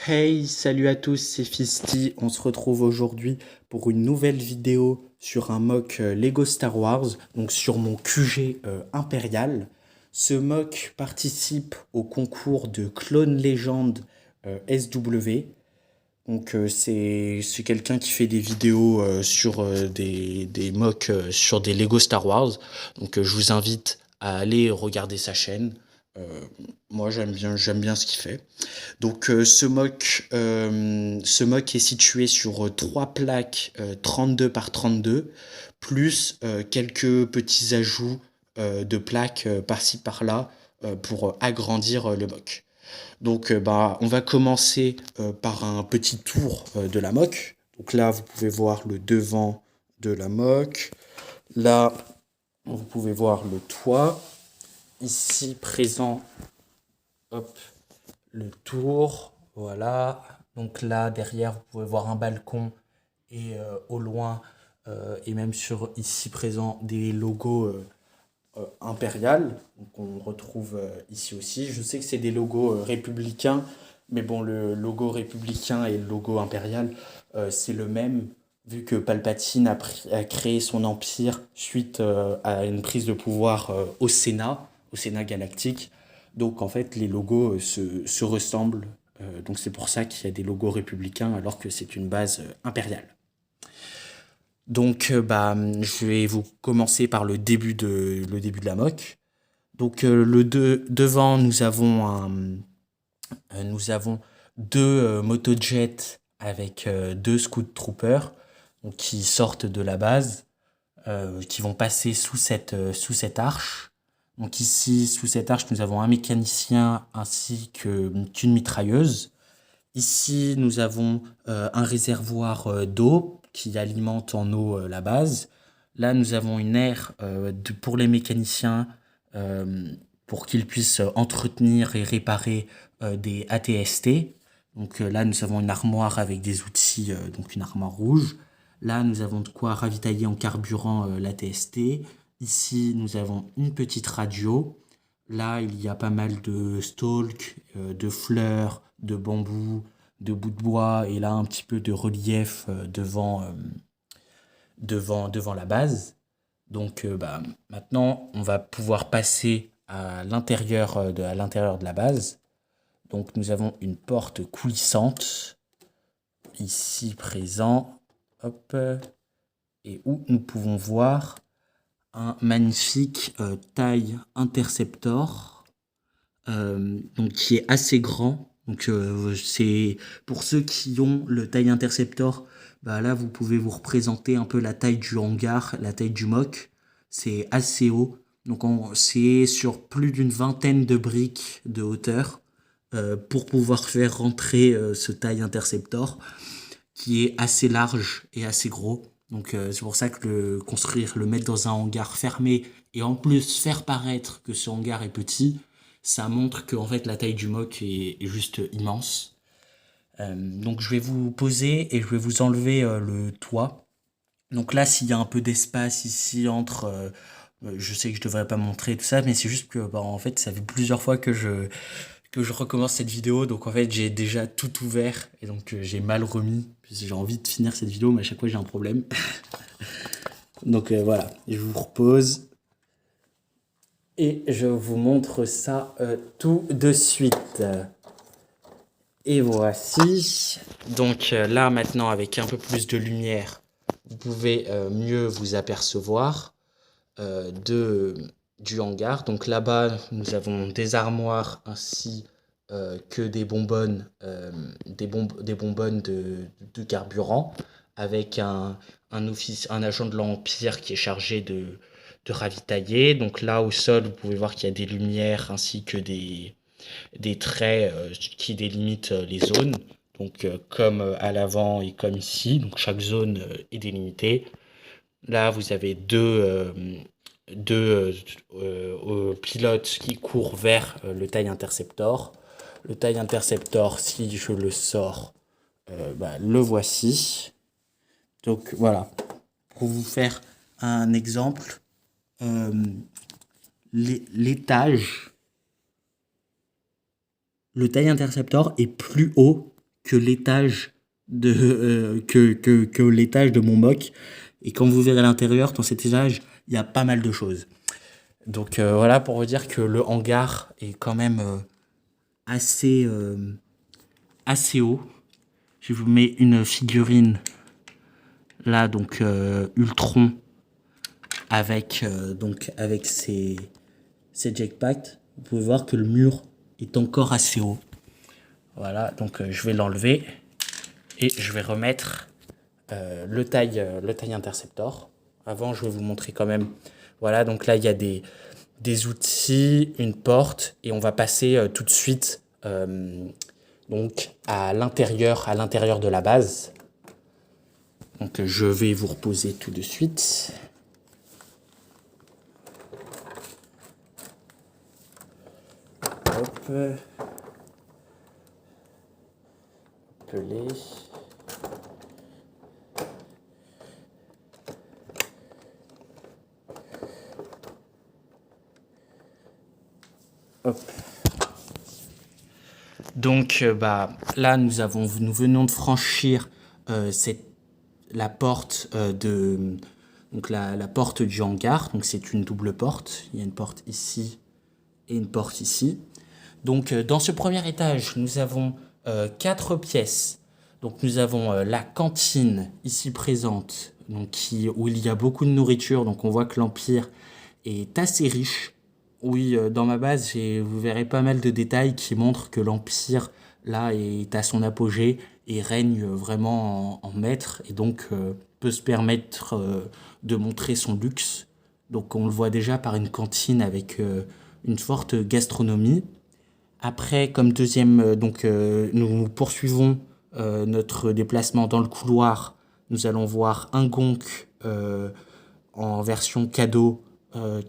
Hey, salut à tous, c'est Fisty. On se retrouve aujourd'hui pour une nouvelle vidéo sur un mock Lego Star Wars, donc sur mon QG impérial. Ce mock participe au concours de Clone Legend SW. Donc c'est quelqu'un qui fait des vidéos sur des mocks sur des Lego Star Wars. Donc je vous invite à aller regarder sa chaîne. Euh, Moi j'aime bien ce qu'il fait. Donc ce mock est situé sur trois plaques 32 par 32, plus quelques petits ajouts de plaques par-ci par-là pour agrandir le mock. Donc bah, on va commencer par un petit tour de la mock. Donc là, vous pouvez voir le devant de la mock. Là, vous pouvez voir le toit. Ici, présent, hop, le tour, voilà. Donc là, derrière, vous pouvez voir un balcon et au loin, et même sur ici présent, des logos impérial. Donc on retrouve ici aussi. Je sais que c'est des logos républicains, mais bon, le logo républicain et le logo impérial, c'est le même, vu que Palpatine a créé son empire suite à une prise de pouvoir au Sénat galactique. Donc en fait, les logos se ressemblent. Donc c'est pour ça qu'il y a des logos républicains alors que c'est une base impériale. Donc, bah, je vais vous commencer par le début de la mock. Donc, devant, nous avons deux motojets avec deux scout troopers donc, qui sortent de la base, qui vont passer sous cette arche. Donc ici, sous cette arche, nous avons un mécanicien ainsi qu'une mitrailleuse. Ici, nous avons un réservoir d'eau qui alimente en eau la base. Là, nous avons une aire pour les mécaniciens pour qu'ils puissent entretenir et réparer des ATST. Donc là, nous avons une armoire avec des outils, donc une armoire rouge. Là, nous avons de quoi ravitailler en carburant l'ATST. Ici, nous avons une petite radio. Là, il y a pas mal de stalks, de fleurs, de bambous, de bouts de bois et là un petit peu de relief devant la base. Donc bah, maintenant, on va pouvoir passer à l'intérieur de la base. Donc nous avons une porte coulissante ici présent, hop, et où nous pouvons voir un magnifique taille interceptor donc qui est assez grand. Donc c'est pour ceux qui ont le taille interceptor, bah là vous pouvez vous représenter un peu la taille du hangar, la taille du mock. C'est assez haut. Donc c'est sur plus d'une vingtaine de briques de hauteur pour pouvoir faire rentrer ce taille interceptor qui est assez large et assez gros. Donc c'est pour ça que le mettre dans un hangar fermé et en plus faire paraître que ce hangar est petit, ça montre que en fait la taille du mock est juste immense. Donc je vais vous poser et je vais vous enlever le toit. Donc là, s'il y a un peu d'espace ici entre, je sais que je devrais pas montrer tout ça, mais c'est juste que bah, en fait ça fait plusieurs fois que je recommence cette vidéo. Donc en fait, j'ai déjà tout ouvert et donc j'ai mal remis. J'ai envie de finir cette vidéo, mais à chaque fois j'ai un problème. Donc voilà, je vous repose et je vous montre ça tout de suite. Et voici. Donc là maintenant, avec un peu plus de lumière, vous pouvez mieux vous apercevoir de du hangar. Donc là-bas, nous avons des armoires ainsi que des bonbonnes, des bonbonnes de carburant, avec un agent de l'Empire qui est chargé de ravitailler. Donc là, au sol, vous pouvez voir qu'il y a des lumières ainsi que des traits qui délimitent les zones. Donc comme à l'avant et comme ici, donc chaque zone est délimitée. Là, vous avez deux pilotes qui courent vers le taille interceptor. Le taille interceptor, si je le sors, bah, le voici. Donc voilà, pour vous faire un exemple, euh, l'étage, le taille interceptor est plus haut que l'étage que l'étage de mon mock. Et quand vous verrez à l'intérieur, dans cet étage, il y a pas mal de choses. Donc voilà pour vous dire que le hangar est quand même assez, assez haut. Je vous mets une figurine là, donc Ultron, avec ses jetpacks. Vous pouvez voir que le mur est encore assez haut. Voilà, donc je vais l'enlever et je vais remettre le taille interceptor. Avant, je vais vous montrer quand même. Voilà, donc là, il y a des outils, une porte, et on va passer tout de suite donc à l'intérieur de la base. Donc je vais vous reposer tout de suite. Hop. Pelé. Hop. Donc là nous venons de franchir la porte la porte du hangar. Donc c'est une double porte. Il y a une porte ici et une porte ici. Donc dans ce premier étage, nous avons 4 pièces. Donc nous avons la cantine ici présente, donc où il y a beaucoup de nourriture. Donc on voit que l'Empire est assez riche. Oui, dans ma base, vous verrez pas mal de détails qui montrent que l'Empire, là, est à son apogée et règne vraiment en maître, et donc peut se permettre de montrer son luxe. Donc on le voit déjà par une cantine avec une forte gastronomie. Après, comme deuxième, nous poursuivons notre déplacement dans le couloir. Nous allons voir un gonk en version cadeau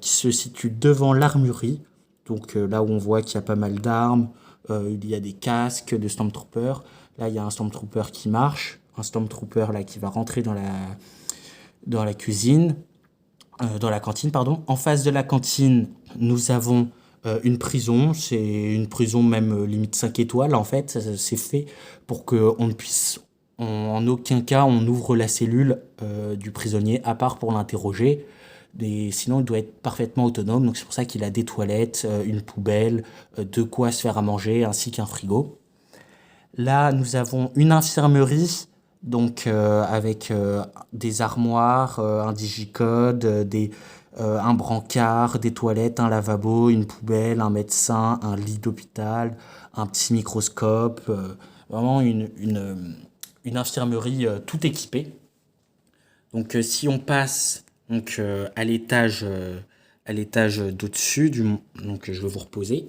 qui se situe devant l'armurerie. Donc là où on voit qu'il y a pas mal d'armes, il y a des casques de Stormtrooper. Là, il y a un Stormtrooper qui marche, un Stormtrooper là qui va rentrer dans la cuisine, dans la cantine, pardon. En face de la cantine, nous avons une prison. C'est une prison même limite 5 étoiles en fait. C'est fait pour qu'on ne puisse en aucun cas on ouvre la cellule du prisonnier à part pour l'interroger. Sinon, il doit être parfaitement autonome. Donc c'est pour ça qu'il a des toilettes, une poubelle, de quoi se faire à manger, ainsi qu'un frigo. Là, nous avons une infirmerie, donc avec des armoires, un digicode, un brancard, des toilettes, un lavabo, une poubelle, un médecin, un lit d'hôpital, un petit microscope, vraiment une infirmerie tout équipée. Donc si on passe à l'étage d'au-dessus, donc je vais vous reposer.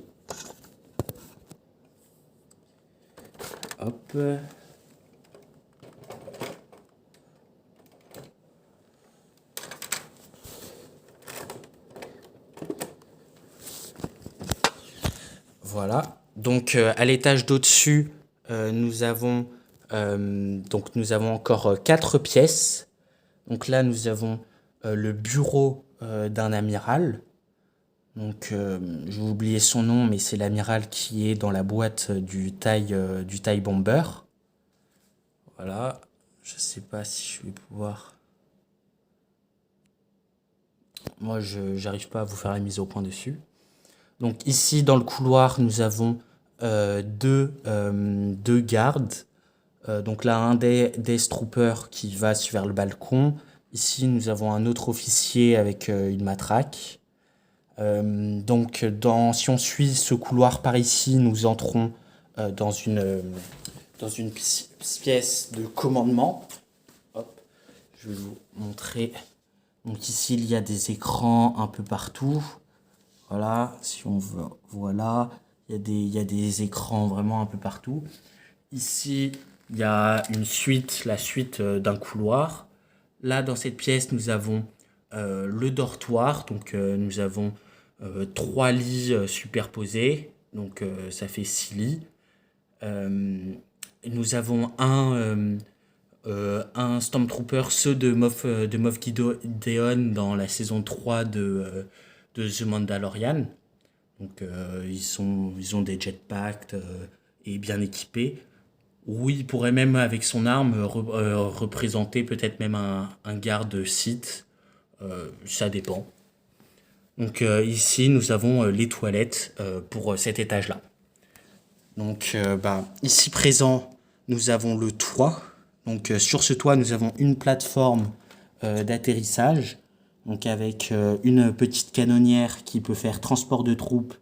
Hop. Voilà. Donc à l'étage d'au-dessus, nous avons encore 4 pièces. Donc là, nous avons le bureau d'un amiral. Donc, j'ai oublié son nom, mais c'est l'amiral qui est dans la boîte du TIE Bomber. Voilà. Je sais pas si je vais pouvoir. Moi, j'arrive pas à vous faire la mise au point dessus. Donc ici, dans le couloir, nous avons deux gardes. Donc là, un des troopers qui va vers le balcon. Ici, nous avons un autre officier avec une matraque. Si on suit ce couloir par ici, nous entrons dans une pièce de commandement. Hop, je vais vous montrer. Donc ici, il y a des écrans un peu partout. Voilà, si on veut, voilà, il y a des écrans vraiment un peu partout. Ici, il y a la suite d'un couloir. Là, dans cette pièce, nous avons le dortoir. Donc, nous avons 3 lits superposés. Donc, ça fait 6 lits. Nous avons un Stormtrooper, ceux de Moff Gideon dans la saison 3 de The Mandalorian. Donc, ils ont des jetpacks et bien équipés. Ou il pourrait même, avec son arme, représenter peut-être même un garde-site. Ça dépend. Donc ici, nous avons les toilettes pour cet étage-là. Donc ici présent, nous avons le toit. Donc sur ce toit, nous avons une plateforme d'atterrissage. Donc avec une petite canonnière qui peut faire transport de troupes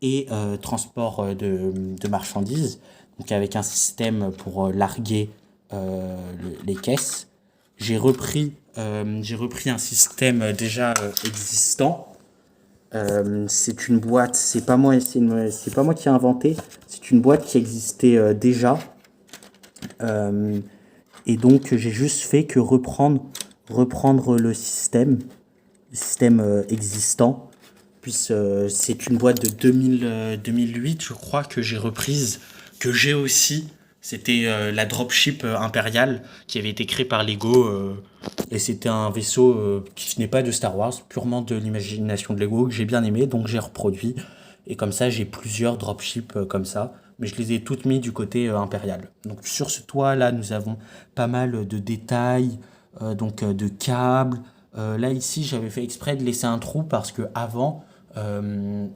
et transport de marchandises. Donc avec un système pour larguer les caisses. J'ai repris un système déjà existant. C'est une boîte, c'est pas moi qui ai inventé, c'est une boîte qui existait déjà. Euh, et donc j'ai juste fait que reprendre le système existant. Puis c'est une boîte de 2008, je crois, que j'ai reprise, que j'ai aussi. C'était la dropship impériale qui avait été créée par Lego. Et c'était un vaisseau qui n'est pas de Star Wars, purement de l'imagination de Lego, que j'ai bien aimé, donc j'ai reproduit. Et comme ça, j'ai plusieurs dropships comme ça. Mais je les ai toutes mis du côté impérial. Donc sur ce toit là, nous avons pas mal de détails, de câbles. Là ici, j'avais fait exprès de laisser un trou parce que euh,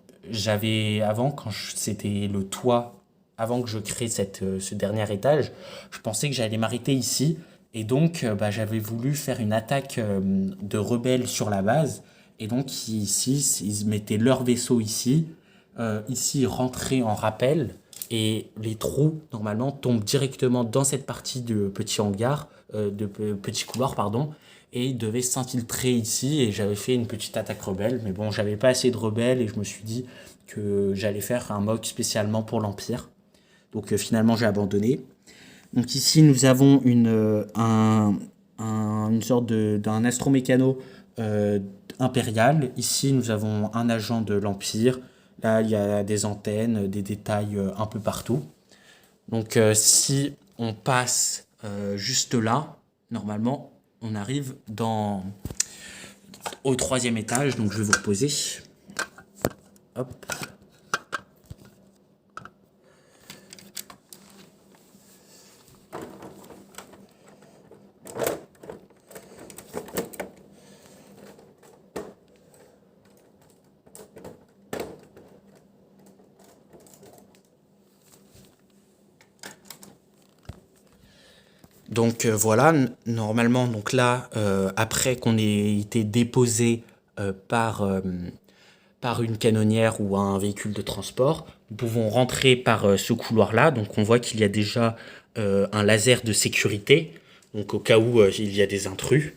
quand c'était le toit, avant que je crée ce dernier étage, je pensais que j'allais m'arrêter ici. Et donc, j'avais voulu faire une attaque de rebelles sur la base. Et donc, ici, ils mettaient leur vaisseau ici. Ici, ils rentraient en rappel. Et les trous, normalement, tombent directement dans cette partie de petit hangar, petit couloir, pardon. Et ils devaient s'infiltrer ici. Et j'avais fait une petite attaque rebelle. Mais bon, j'avais pas assez de rebelles. Et je me suis dit que j'allais faire un mock spécialement pour l'Empire. Donc, finalement, j'ai abandonné. Donc ici, nous avons une sorte d'un astromécano impérial. Ici, nous avons un agent de l'Empire. Là, il y a des antennes, des détails un peu partout. Donc si on passe juste là, normalement, on arrive au troisième étage. Donc je vais vous reposer. Hop. Donc voilà, normalement, donc là, après qu'on ait été déposé par une canonnière ou un véhicule de transport, nous pouvons rentrer par ce couloir-là. Donc on voit qu'il y a déjà un laser de sécurité, donc au cas où il y a des intrus.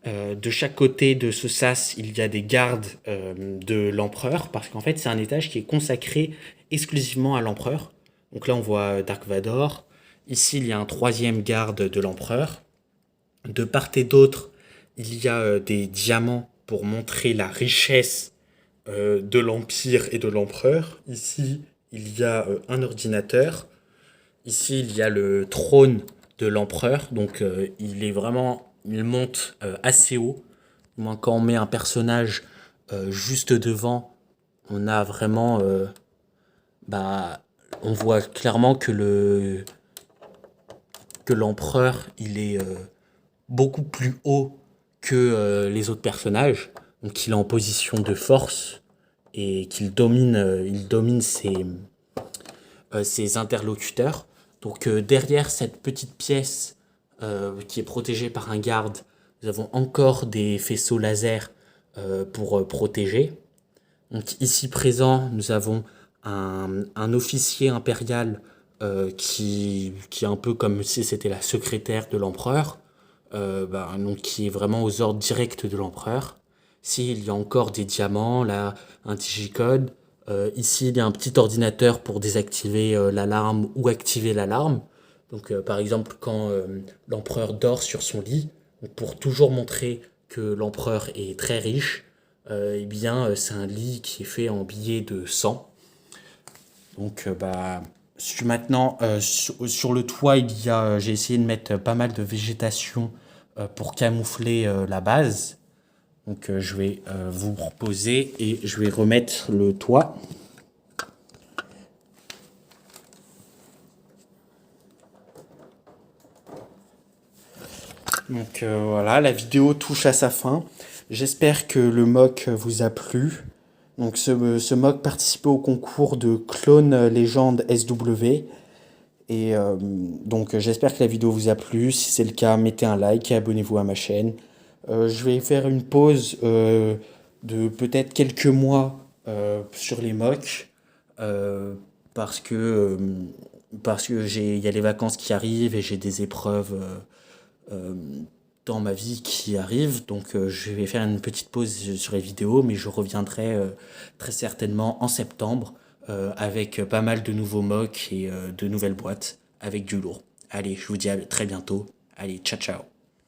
De chaque côté de ce sas, il y a des gardes de l'empereur, parce qu'en fait c'est un étage qui est consacré exclusivement à l'empereur. Donc là on voit Dark Vador. Ici il y a un troisième garde de l'empereur. De part et d'autre, il y a des diamants pour montrer la richesse de l'Empire et de l'Empereur. Ici, il y a un ordinateur. Ici, il y a le trône de l'Empereur. Donc, il monte assez haut. Moi, quand on met un personnage juste devant, on a vraiment, bah, on voit clairement que l'Empereur, il est beaucoup plus haut que les autres personnages. Donc, il est en position de force et il domine ses interlocuteurs. Donc derrière cette petite pièce qui est protégée par un garde, nous avons encore des faisceaux laser pour protéger. Donc ici présent, nous avons un officier impérial qui est un peu comme si c'était la secrétaire de l'empereur, donc qui est vraiment aux ordres directs de l'empereur. Ici, il y a encore des diamants, là, un digicode. Ici, il y a un petit ordinateur pour désactiver l'alarme ou activer l'alarme. Donc, par exemple, quand l'empereur dort sur son lit, pour toujours montrer que l'empereur est très riche, c'est un lit qui est fait en billets de sang. Donc, maintenant, sur le toit, j'ai essayé de mettre pas mal de végétation pour camoufler la base. Donc je vais vous reposer et je vais remettre le toit. Donc voilà, la vidéo touche à sa fin. J'espère que le mock vous a plu. Donc ce mock participait au concours de Clone Légende SW. Et donc j'espère que la vidéo vous a plu. Si c'est le cas, mettez un like et abonnez-vous à ma chaîne. Je vais faire une pause de peut-être quelques mois sur les mocks euh, parce que euh, il y a les vacances qui arrivent et j'ai des épreuves euh, dans ma vie qui arrivent. Donc je vais faire une petite pause sur les vidéos, mais je reviendrai très certainement en septembre avec pas mal de nouveaux mocks et de nouvelles boîtes avec du lourd. Allez, je vous dis à très bientôt. Allez, ciao ciao.